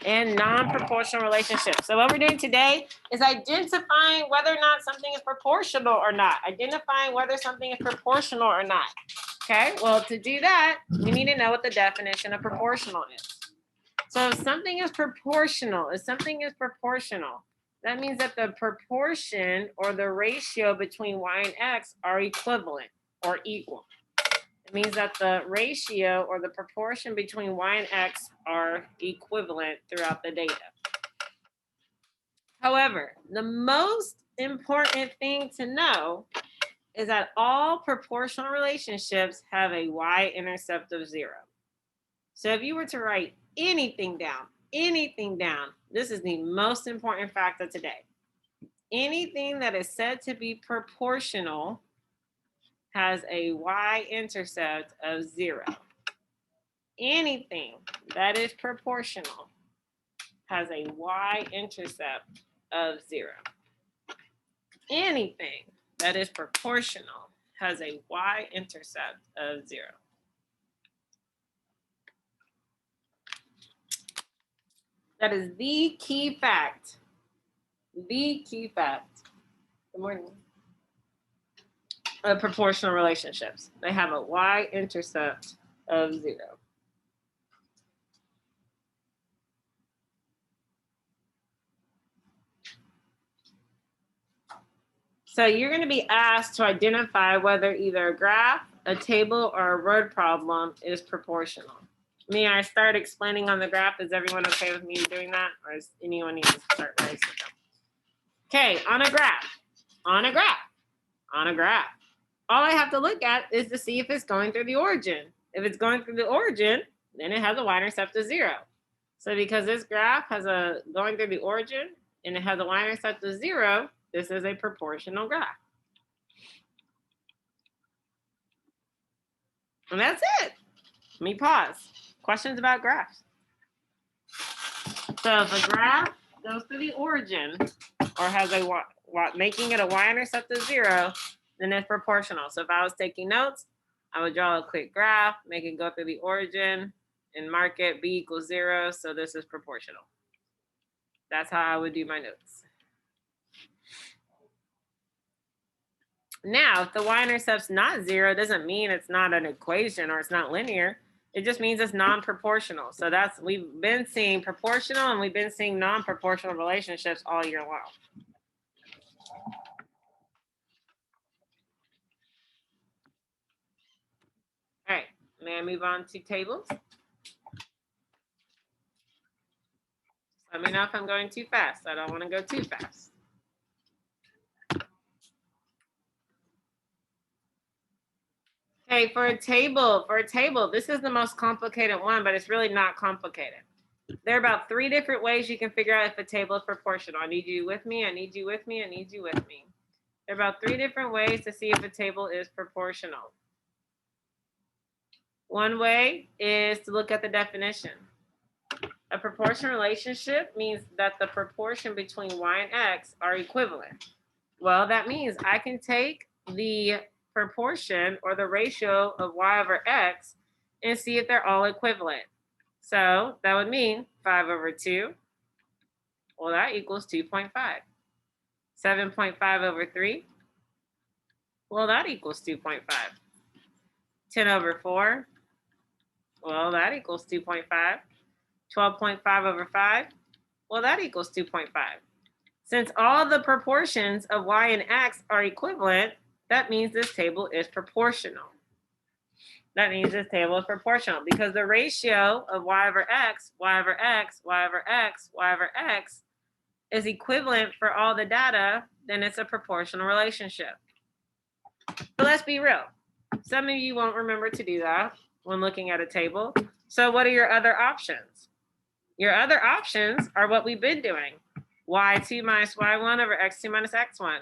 in non-proportional relationships. So what we're doing today is identifying whether or not something is proportional or not. Identifying whether something is proportional or not. Okay, well, to do that, we need to know what the definition of proportional is. So if something is proportional, that means that the proportion or the ratio between y and x are equivalent or equal. It means that the ratio or the proportion between y and x are equivalent throughout the data. However, the most important thing to know is that all proportional relationships have a y-intercept of 0. So if you were to write anything down, this is the most important fact of today. Anything that is said to be proportional has a y-intercept of 0. Anything that is proportional has a y-intercept of 0. Anything that is proportional has a y-intercept of 0. That is the key fact. The key fact. Good morning. Of proportional relationships. They have a y-intercept of 0. So you're going to be asked to identify whether either a graph, a table, or a word problem is proportional. May I start explaining on the graph? Is everyone okay with me doing that? Or does anyone need to start writing something? Okay, on a graph. All I have to look at is to see if it's going through the origin. If it's going through the origin, then it has a y-intercept of 0. So because this graph has a going through the origin and it has a y-intercept of 0, this is a proportional graph. And that's it. Let me pause. Questions about graphs? So if a graph goes through the origin or has a making it a y-intercept of 0, then it's proportional. So if I was taking notes, I would draw a quick graph, make it go through the origin, and mark it b equals 0. So this is proportional. That's how I would do my notes. Now, if the y-intercept's not 0, it doesn't mean it's not an equation or it's not linear. It just means it's non-proportional. So we've been seeing proportional and we've been seeing non-proportional relationships all year long. All right, may I move on to tables? Let me know if I'm going too fast. I don't want to go too fast. Okay, for a table, this is the most complicated one, but it's really not complicated. There are about 3 different ways you can figure out if a table is proportional. I need you with me. There are about 3 different ways to see if a table is proportional. One way is to look at the definition. A proportional relationship means that the proportion between y and x are equivalent. Well, that means I can take the proportion or the ratio of y over x and see if they're all equivalent. So that would mean 5 over 2. Well, that equals 2.5. 7.5 over 3. Well, that equals 2.5. 10 over 4. Well, that equals 2.5. 12.5 over 5. Well, that equals 2.5. Since all the proportions of y and x are equivalent, that means this table is proportional. Because the ratio of y over x is equivalent for all the data, then it's a proportional relationship. But let's be real. Some of you won't remember to do that when looking at a table. So what are your other options? Your other options are what we've been doing. y2 minus y1 over x2 minus x1.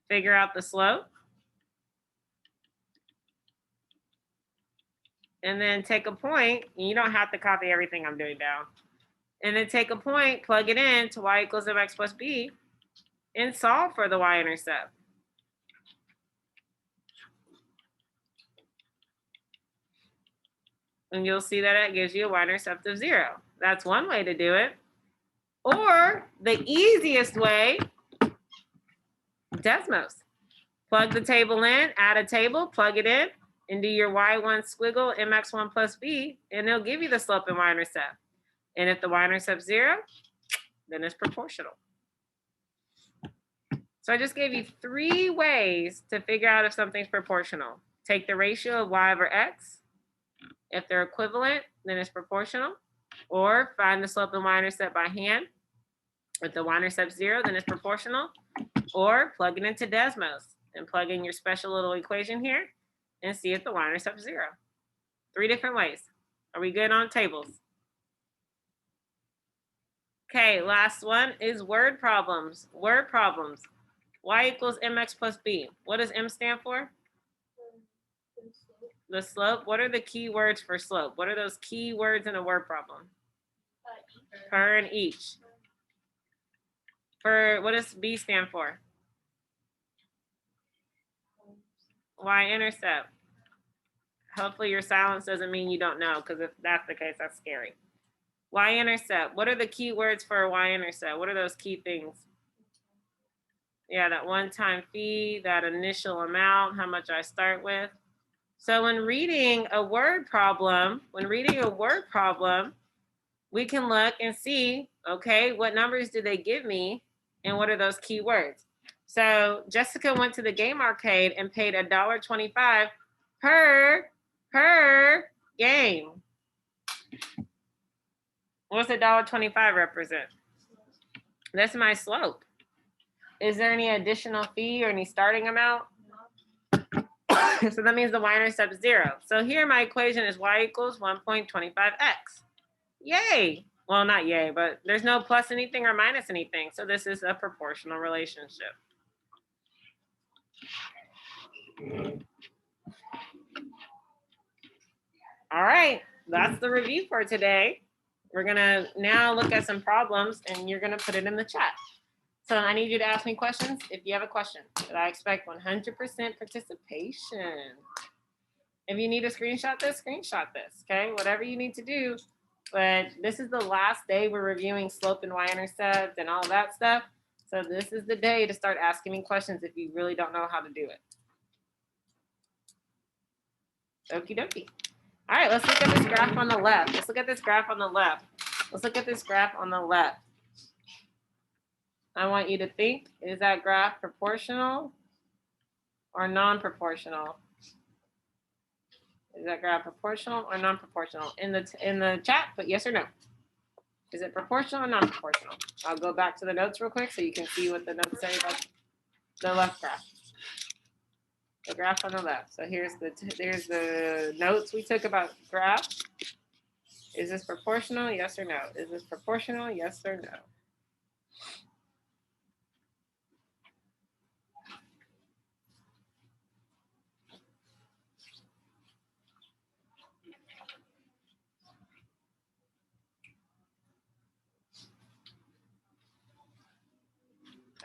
Figure out the slope. And then take a point. You don't have to copy everything I'm doing down. And then take a point, plug it in to y equals mx plus b, and solve for the y-intercept. And you'll see that it gives you a y-intercept of 0. That's one way to do it. Or the easiest way, Desmos. Plug the table in, add a table, plug it in, and do your y1 squiggle mx1 plus b, and it'll give you the slope and y-intercept. And if the y-intercept's 0, then it's proportional. So I just gave you 3 ways to figure out if something's proportional. Take the ratio of y over x. If they're equivalent, then it's proportional. Or find the slope and y-intercept by hand. If the y-intercept's 0, then it's proportional. Or plug it into Desmos and plug in your special little equation here and see if the y-intercept's 0. 3 different ways. Are we good on tables? Okay, last one is word problems. Word problems. Y equals mx plus b. What does m stand for? The slope. What are the key words for slope? What are those key words in a word problem? Per and each. For what does b stand for? Y-intercept. Hopefully your silence doesn't mean you don't know, because if that's the case, that's scary. Y-intercept. What are the key words for a y-intercept? What are those key things? Yeah, that one-time fee, that initial amount, how much I start with. So when reading a word problem, we can look and see, okay, what numbers did they give me and what are those key words? So Jessica went to the game arcade and paid $1.25 per game. What's $1.25 represent? That's my slope. Is there any additional fee or any starting amount? So that means the y-intercept is 0. So here my equation is y equals 1.25x. Yay. Well, not yay, but there's no plus anything or minus anything. So this is a proportional relationship. All right, that's the review for today. We're gonna now look at some problems and you're gonna put it in the chat. So I need you to ask me questions if you have a question, but I expect 100% participation. If you need to screenshot this, okay? Whatever you need to do, but this is the last day we're reviewing slope and y-intercept and all that stuff. So this is the day to start asking me questions if you really don't know how to do it. Okie dokie. All right, let's look at this graph on the left. Let's look at this graph on the left. I want you to think, is that graph proportional or non-proportional? Is that graph proportional or non-proportional? In the chat, put yes or no. Is it proportional or non-proportional? I'll go back to the notes real quick so you can see what the notes say about the left graph. The graph on the left. So here's the notes we took about graph. Is this proportional? Yes or no? Is this proportional? Yes or no?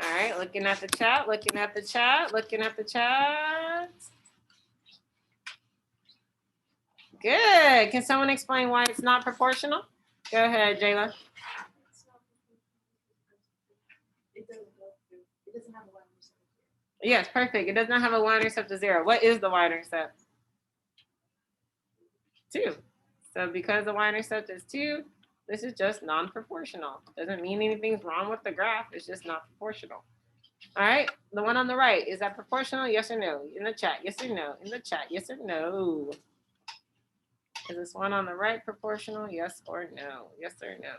All right, looking at the chat. Good. Can someone explain why it's not proportional? Go ahead, Jayla. It doesn't have a y-intercept. Yes, perfect. It does not have a y-intercept of 0. What is the y-intercept? 2. So because the y-intercept is 2, this is just non-proportional. Doesn't mean anything's wrong with the graph. It's just not proportional. All right, the one on the right, is that proportional? Yes or no? In the chat, yes or no? In the chat, yes or no? Is this one on the right proportional? Yes or no? Yes or no?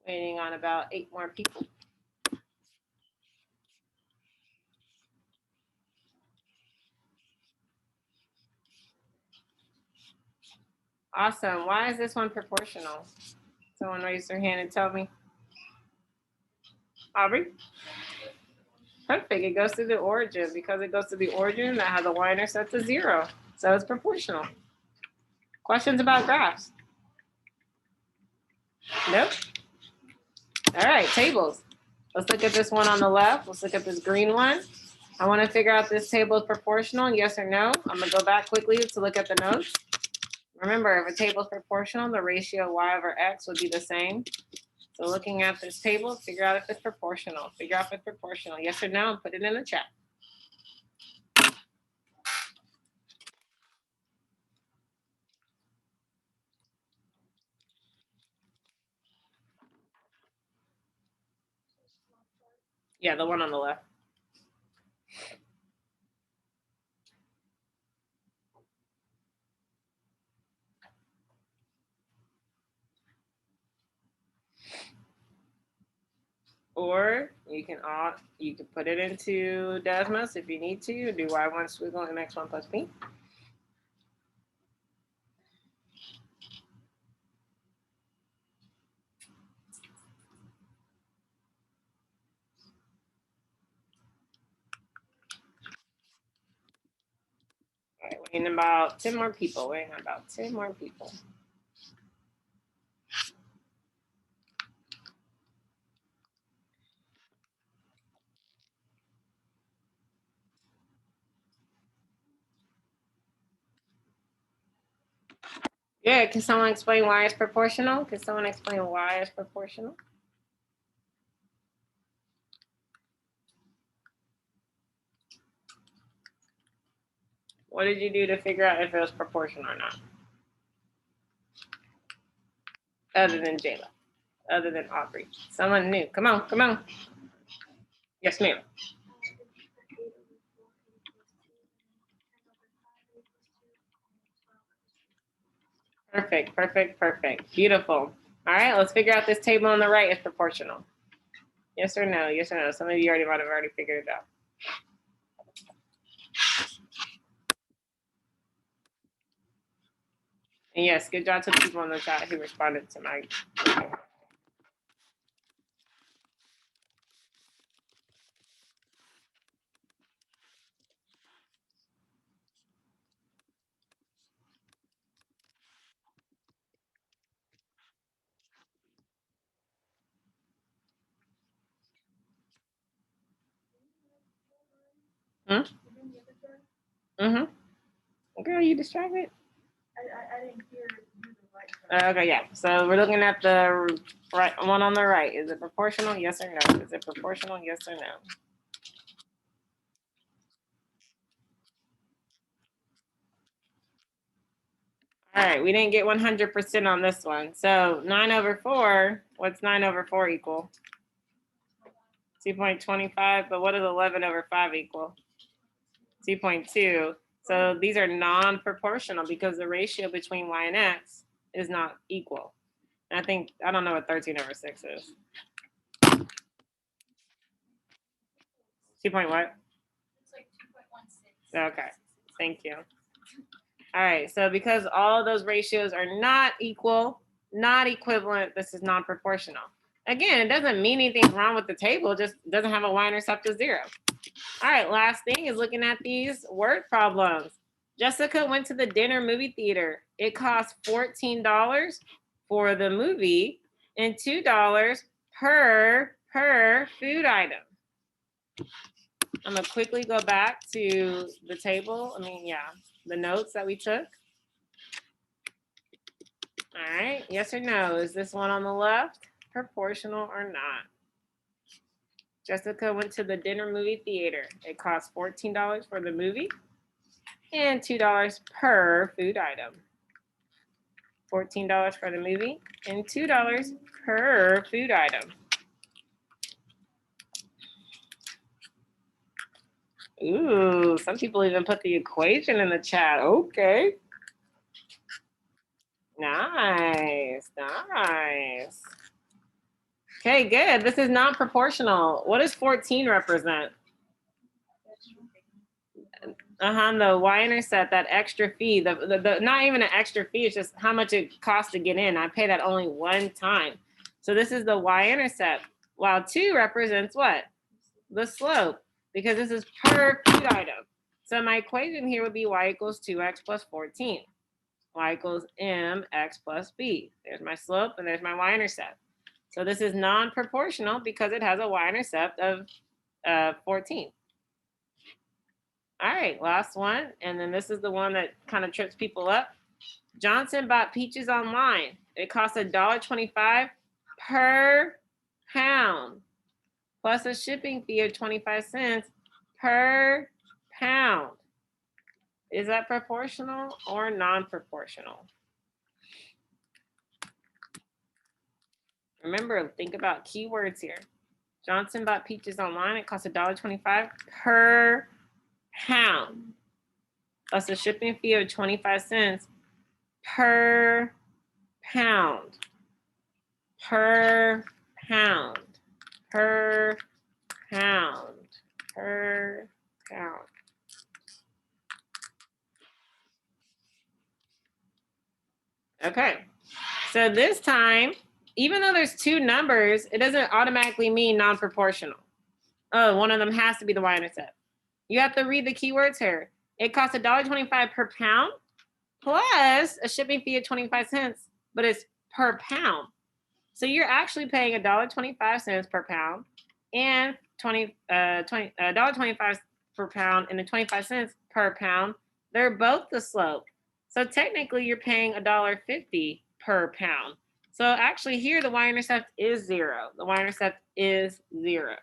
Waiting on about 8 more people. Awesome. Why is this one proportional? Someone raise their hand and tell me. Aubrey? Perfect. It goes to the origin. Because it goes to the origin, that has a y-intercept of 0. So it's proportional. Questions about graphs? Nope. All right, tables. Let's look at this one on the left. Let's look at this green one. I want to figure out this table is proportional, yes or no. I'm going to go back quickly to look at the notes. Remember, if a table is proportional, the ratio y over x would be the same. So looking at this table, figure out if it's proportional. Figure out if it's proportional, yes or no, and put it in the chat. Yeah, the one on the left. Or you can put it into Desmos if you need to. Do y1 squiggle and x1 plus b. All right, waiting about 10 more people. Waiting about 10 more people. Yeah, can someone explain why it's proportional? Can someone explain why it's proportional? What did you do to figure out if it was proportional or not? Other than Jayla, other than Aubrey. Someone new. Come on, come on. Yes, ma'am. Perfect, perfect, perfect. Beautiful. All right, let's figure out this table on the right is proportional. Yes or no? Yes or no? Some of you might have already figured it out. And yes, good job to the people in the chat who responded to my. Mm-hmm. Girl, you distracted? I didn't hear you the right. Okay, yeah. So we're looking at the right one on the right. Is it proportional? Yes or no? Is it proportional? Yes or no? All right, we didn't get 100% on this one. So 9 over 4, what's 9 over 4 equal? 2.25, but what does 11 over 5 equal? 2.2. So these are non-proportional because the ratio between y and x is not equal. And I don't know what 13 over 6 is. 2 point what? It's like 2.16. Okay, thank you. All right, so because all those ratios are not equal, not equivalent, this is non-proportional. Again, it doesn't mean anything's wrong with the table, just doesn't have a y-intercept of 0. All right, last thing is looking at these word problems. Jessica went to the dinner movie theater. It cost $14 for the movie and $2 per food item. I'm gonna quickly go back to the table. The notes that we took. All right, yes or no? Is this one on the left proportional or not? Jessica went to the dinner movie theater. It cost $14 for the movie and $2 per food item. $14 for the movie and $2 per food item. Ooh, some people even put the equation in the chat. Okay. Nice, nice. Okay, good. This is not proportional. What does 14 represent? The y-intercept, that extra fee, the not even an extra fee, it's just how much it costs to get in. I pay that only one time. So this is the y-intercept, while 2 represents what? The slope, because this is per food item. So my equation here would be y equals 2x plus 14. Y equals mx plus b. There's my slope and there's my y-intercept. So this is non-proportional because it has a y-intercept of 14. All right, last one. And then this is the one that kind of trips people up. Johnson bought peaches online. It costs $1.25 per pound, plus a shipping fee of 25 cents per pound. Is that proportional or non-proportional? Remember, think about keywords here. Johnson bought peaches online. It costs $1.25 per pound, plus a shipping fee of 25 cents per pound. Per pound. Per pound. Per pound. Okay, so this time, even though there's two numbers, it doesn't automatically mean non-proportional. Oh, one of them has to be the y-intercept. You have to read the keywords here. It costs $1.25 per pound plus a shipping fee of 25 cents, but it's per pound. So you're actually paying $1.25 per pound and $1.25 per pound and then 25 cents per pound. They're both the slope. So technically you're paying $1.50 per pound. So actually here the y-intercept is 0. The y-intercept is 0.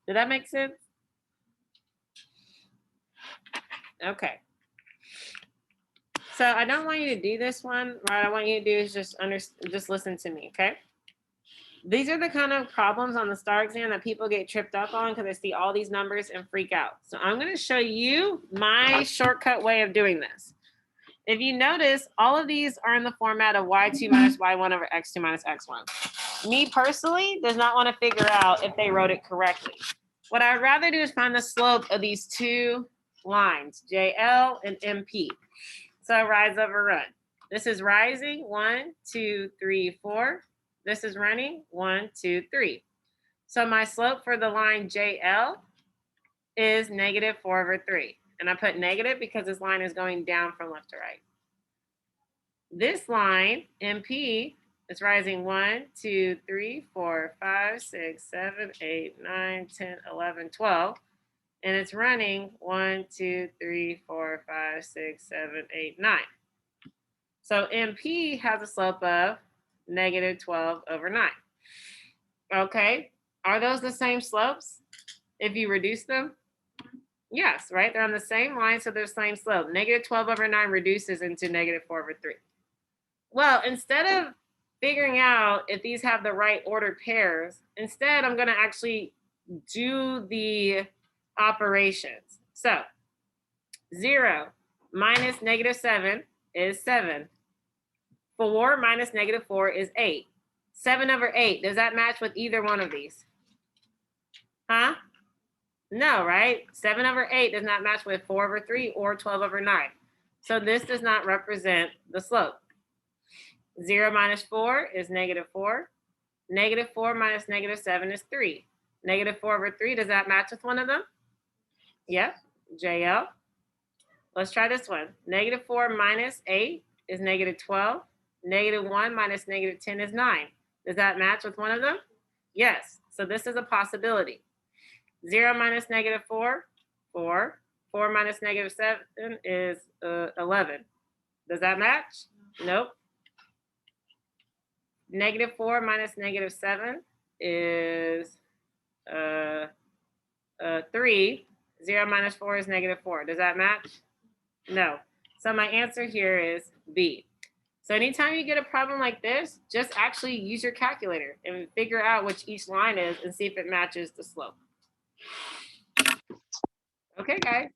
Did that make sense? Okay. So I don't want you to do this one. What I want you to do is just listen to me, okay? These are the kind of problems on the STAR exam that people get tripped up on because they see all these numbers and freak out. So I'm going to show you my shortcut way of doing this. If you notice, all of these are in the format of y2 minus y1 over x2 minus x1. Me personally does not want to figure out if they wrote it correctly. What I'd rather do is find the slope of these two lines, JL and MP. So rise over run. This is rising, 1, 2, 3, 4. This is running, 1, 2, 3. So my slope for the line JL is negative 4 over 3. And I put negative because this line is going down from left to right. This line, MP, is rising 1, 2, 3, 4, 5, 6, 7, 8, 9, 10, 11, 12. And it's running 1, 2, 3, 4, 5, 6, 7, 8, 9. So MP has a slope of negative 12 over 9. Okay, are those the same slopes if you reduce them? Yes, right? They're on the same line, so they're the same slope. Negative 12 over 9 reduces into negative 4 over 3. Well, instead of figuring out if these have the right ordered pairs, instead I'm going to actually do the operations. So 0 minus negative 7 is 7. 4 minus negative 4 is 8. 7 over 8, does that match with either one of these? Huh? No, right? 7 over 8 does not match with 4 over 3 or 12 over 9. So this does not represent the slope. 0 minus 4 is negative 4. Negative 4 minus negative 7 is 3. Negative 4 over 3, does that match with one of them? Yep, JL. Let's try this one. Negative 4 minus 8 is negative 12. Negative 1 minus negative 10 is 9. Does that match with one of them? Yes, so this is a possibility. 0 minus negative 4, 4. 4 minus negative 7 is 11. Does that match? Nope. Negative 4 minus negative 7 is 3. 0 minus 4 is negative 4. Does that match? No. So my answer here is B. So anytime you get a problem like this, just actually use your calculator and figure out which each line is and see if it matches the slope. Okay, guys.